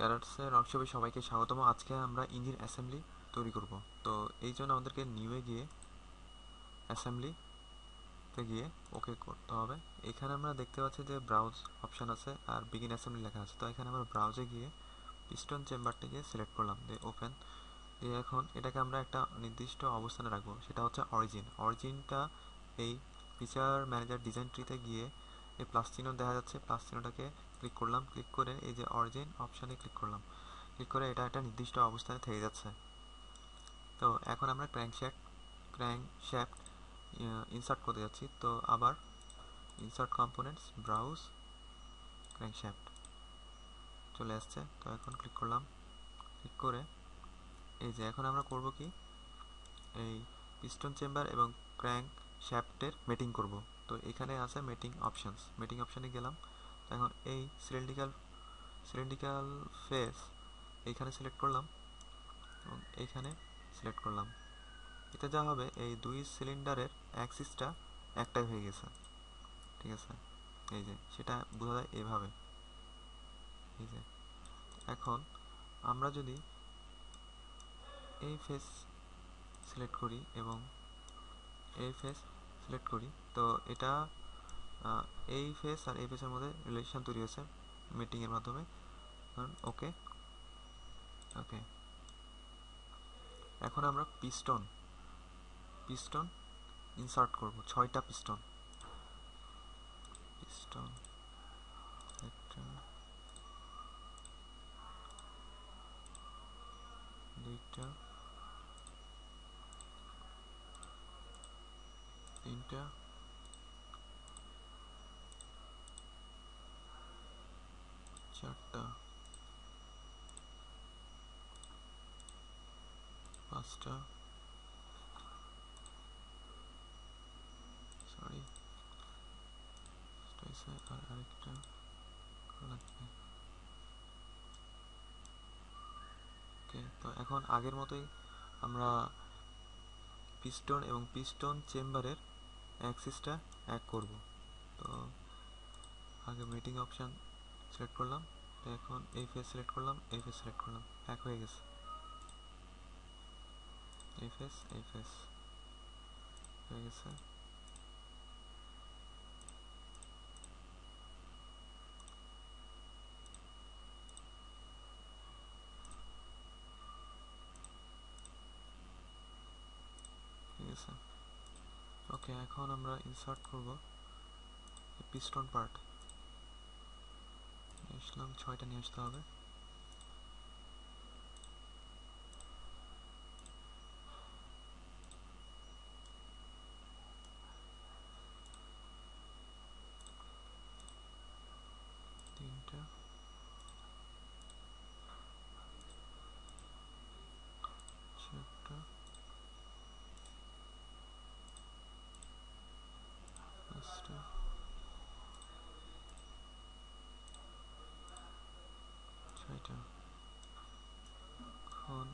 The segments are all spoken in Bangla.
ক্যারাটসের ওয়ার্কশপে সবাইকে স্বাগতম। আজকে আমরা ইঞ্জিন অ্যাসেম্বলি তৈরি করব। তো এই জন্য আমাদেরকে নিউয়ে গিয়ে অ্যাসেম্বলিতে গিয়ে ওকে করতে হবে। এখানে আমরা দেখতে পাচ্ছি যে ব্রাউজ অপশান আছে আর বিগিন অ্যাসেম্বলি লেখা আছে। তো এখানে আমরা ব্রাউজে গিয়ে পিস্টন চেম্বারটিকে সিলেক্ট করলাম, দিয়ে ওপেন। দিয়ে এখন এটাকে আমরা একটা নির্দিষ্ট অবস্থানে রাখবো, সেটা হচ্ছে অরিজিনটা এই ফিচার ম্যানেজার ডিজাইন ট্রিতে গিয়ে এই প্লাস চিহ্ন দেখা যাচ্ছে, প্লাস চিহ্নটাকে ক্লিক করলাম। ক্লিক করে এই যে অরিজিন অপশানে ক্লিক করলাম। ক্লিক করে এটা একটা নির্দিষ্ট অবস্থানে থেকে যাচ্ছে। তো এখন আমরা ক্র্যাঙ্কশ্যাফট ইনসার্ট করতে যাচ্ছি। তো আবার ইনসার্ট কম্পোনেন্টস, ব্রাউজ, ক্র্যাঙ্কশ্যাফট চলে আসছে। তো এখন ক্লিক করলাম। ক্লিক করে এই যে এখন আমরা করব কি, এই পিস্টন চেম্বার এবং ক্র্যাঙ্ক শ্যাফটের মেটিং করব। তো এখানে আছে মেটিং অপশানে গেলাম। এখন এই সিলিন্ড্রিক্যাল ফেস এইখানে সিলেক্ট করলাম এবং এইখানে সিলেক্ট করলাম। এতে যা হবে, এই দুই সিলিন্ডারের অ্যাক্সিসটা একটাই হয়ে গেছে। ঠিক আছে, এই যে সেটা বোঝা যায় এভাবে। এই যে এখন আমরা যদি এই ফেস সিলেক্ট করি এবং এই ফেস সিলেক্ট করি, তো এটা এই ফেস আর এই ফেসের মধ্যে রিলেশন তৈরি হয়েছে মিটিংয়ের মাধ্যমে। ওকে ওকে এখন আমরা পিস্টন ইনসার্ট করব, 6টা পিস্টন। পিস্টন একটা, দুইটা, তিনটা, চারটা, পাঁচটা, সরি আর আরেকটা লাগবে। ওকে, তো এখন আগের মতোই আমরা পিস্টন এবং পিস্টন চেম্বারের অ্যাক্সিসটা এক করব। তো আগে মিটিং অপশান সিলেক্ট করলাম, তো এখন এই ফেস সিলেক্ট করলাম, এই ফেস সিলেক্ট করলাম, এক হয়ে গেছে। এই ফেস হয়ে গেছে। ঠিক আছে, ওকে এখন আমরা ইনসার্ট করব পিস্টন পার্ট। আসলাম, 6টা নিয়ে আসতে হবে। তিনটা, চারটা, পাঁচটা, ছয়টা। এখন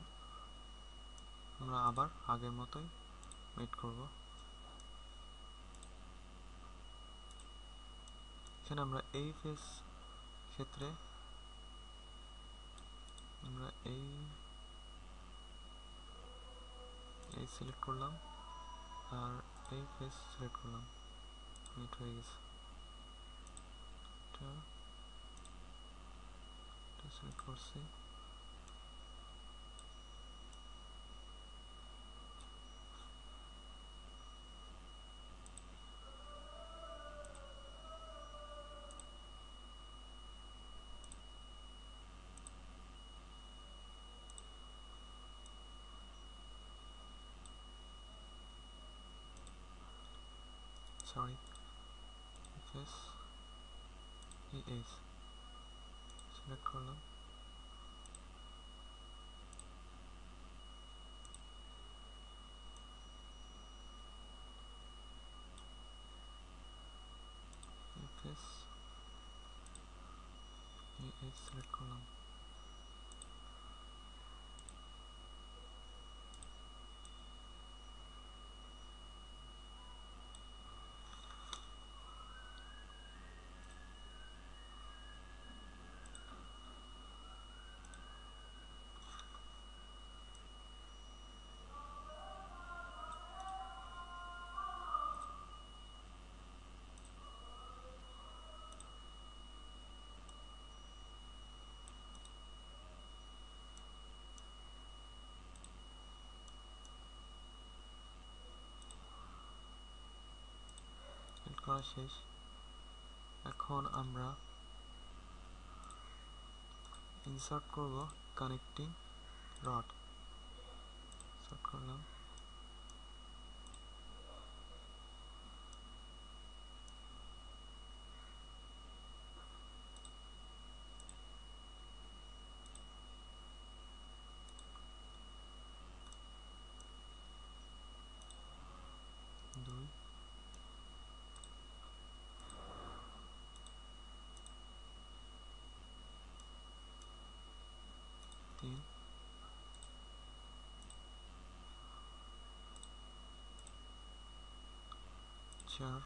আমরা আবার আগের মতোই ওয়েট করব। এখানে আমরা এই ফেস ক্ষেত্রে আমরা এই সিলেক্ট করলাম আর এই ফেস সিলেক্ট করলাম। ওয়েট হয়ে গেছে। এটা সিলেক্ট করছি। সরি, ফেস সিলেক্ট করলাম। ফেস সিলেক্ট করলাম। করা শেষ। এখন আমরা ইনসার্ট করব কানেক্টিং রড। ইনসার্ট করলাম। দুই, তিন, চার,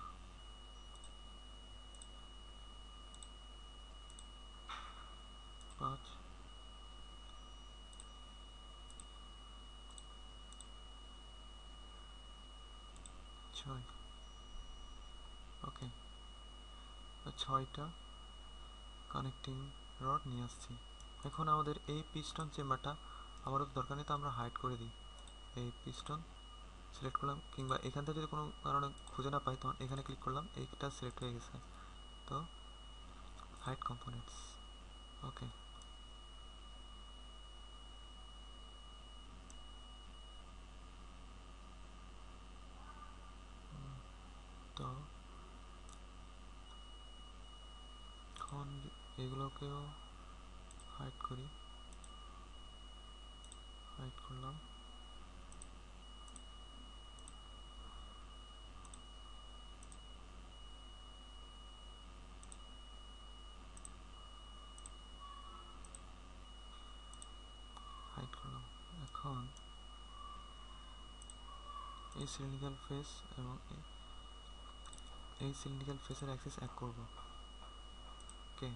পাঁচ, ছয়। ওকে, 6টা কানেক্টিং রড নিয়ে আসছি। এখন আমাদের এই পিস্টন চেম্বারটা আমাদের দরকার নেই, তো আমরা হাইড করে দিই। এই পিস্টন সিলেক্ট করলাম, কিংবা এখান থেকে যদি কোনো কারণে খুঁজে না পাই তখন এখানে ক্লিক করলাম, এইটা সিলেক্ট হয়ে গেছে। তো হাইড কম্পোনেন্টস। ওকে, তো এখন এগুলোকেও হাইড করি। হাইড করলাম। হাইড করলাম। এখন এই সিলিন্ড্রিক্যাল ফেস এবং এই সিলিন্ড্রিক্যাল ফেসের অ্যাক্সিস এক করব। ওকে,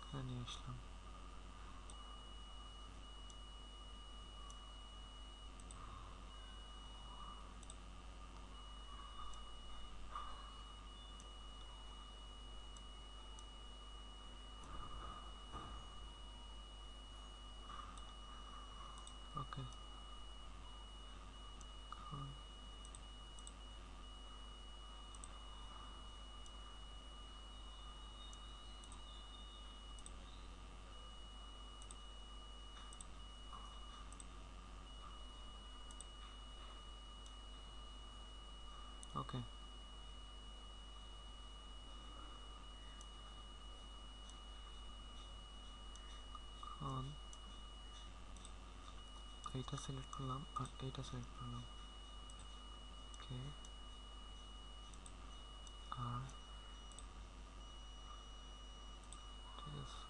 এখানে নিয়ে আসলাম। ওকে, এখন ওকে, এখন এইটা সিলেক্ট করলাম আর এইটা সিলেক্ট করলাম। ওকে, আর ঠিক আছে।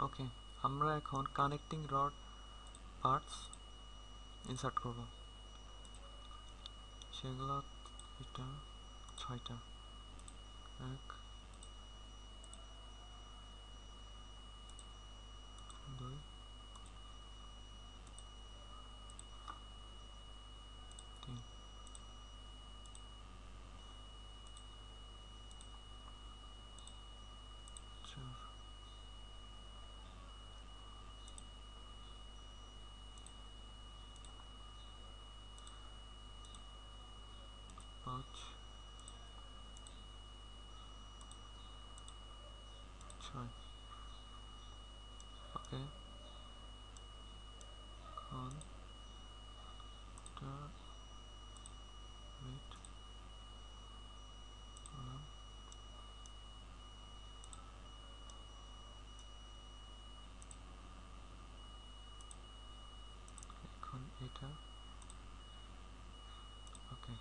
ওকে, আমরা এখন কানেক্টিং রড পার্টস ইনসার্ট করব, সেগুলো এটা 6টা, 1 2 3 4 5 6। ওকে, এখন এটা ওয়েট করলাম, এখন এটা ওকে।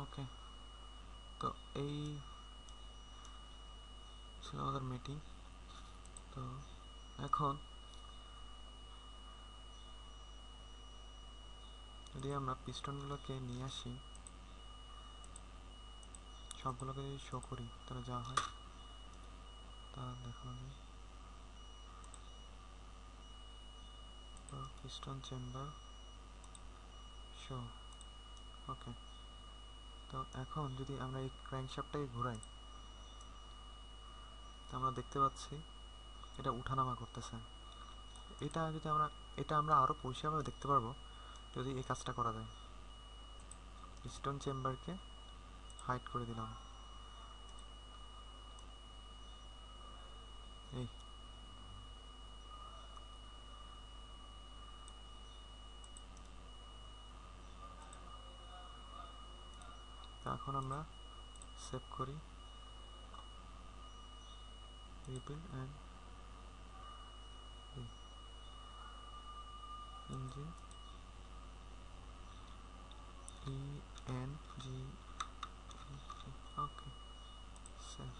ওকে, তো এই ছিল আমাদের মিটিং। তো এখন যদি আমরা পিস্টনগুলোকে নিয়ে আসি, সবগুলোকে যদি শো করি তাহলে যা হয় তা দেখানো যায়। তো পিস্টন চেম্বার শো, ওকে। তো এখন যদি আমরা এই ক্র্যাঙ্কশ্যাফটটাকে ঘোরাই, তো আমরা দেখতে পাচ্ছি এটা উঠানামা করতেছে। এটা আমরা আরও পরিষ্কারভাবে দেখতে পারবো যদি এই কাজটা করা যায়। পিস্টন চেম্বারকে হাইড করে দিলাম, এই তো এখন আমরা সেভ করি, rebuild and engine okay, save.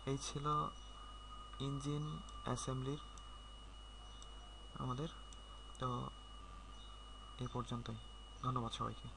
এই ছিল ইঞ্জিন অ্যাসেম্বলির আমাদের। তো এই পর্যন্তই, ধন্যবাদ সবাইকে।